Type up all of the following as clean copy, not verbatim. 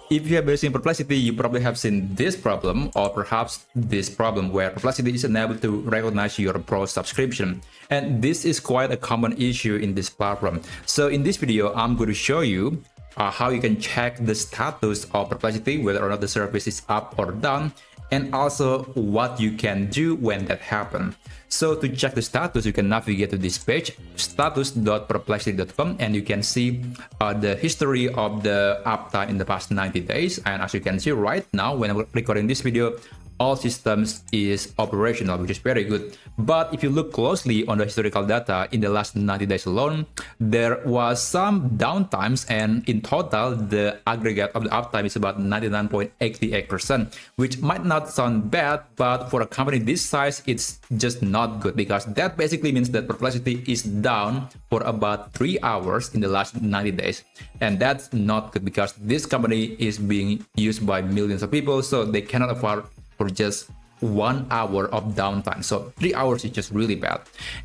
If you have been using Perplexity, you probably have seen this problem, or perhaps this problem where Perplexity is unable to recognize your Pro subscription. And this is quite a common issue in this platform. So in this video, I'm going to show you how you can check the status of Perplexity, whether or not the service is up or down, and also what you can do when that happens. So to check the status, you can navigate to this page, status.perplexity.com, and you can see the history of the uptime in the past 90 days. And as you can see right now, when I'm recording this video, all systems is operational, which is very good. But if you look closely on the historical data in the last 90 days alone, there was some downtimes, and in total, the aggregate of the uptime is about 99.88%, which might not sound bad, but for a company this size, it's just not good, because that basically means that Perplexity is down for about 3 hours in the last 90 days. And that's not good, because this company is being used by millions of people, so they cannot afford for just 1 hour of downtime. So 3 hours is just really bad.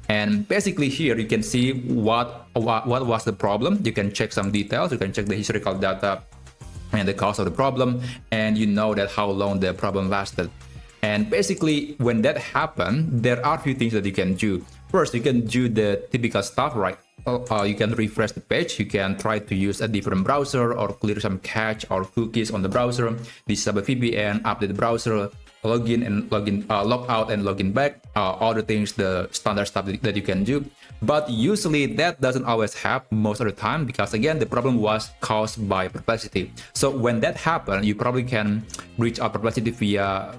And basically here you can see what was the problem. You can check some details. You can check the historical data and the cause of the problem, and you know that how long the problem lasted. And basically when that happened, there are a few things that you can do. First, you can do the typical stuff, right? You can refresh the page. You can try to use a different browser or clear some cache or cookies on the browser, disable VPN, update the browser, log out and log in back, all the things, the standard stuff that you can do. But usually that doesn't always happen most of the time, because again, the problem was caused by Perplexity. So when that happens, you probably can reach out Perplexity via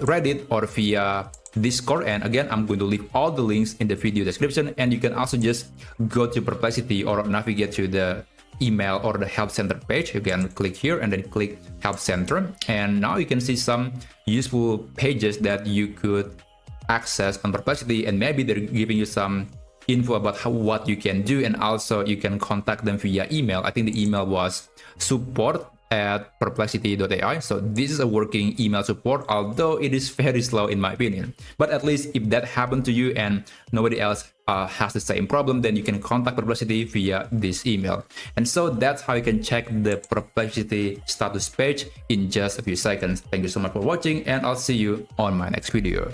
Reddit or via Discord. And again, I'm going to leave all the links in the video description, and you can also just go to Perplexity or navigate to the email or the help center page. You can click here and then click help center, and now you can see some useful pages that you could access on Perplexity, and maybe they're giving you some info about what you can do, and also you can contact them via email. I think the email was support@perplexity.ai. So this is a working email support, although it is very slow in my opinion. But at least if that happened to you and nobody else has the same problem, then you can contact Perplexity via this email. And so that's how you can check the Perplexity status page in just a few seconds. Thank you so much for watching, and I'll see you on my next video.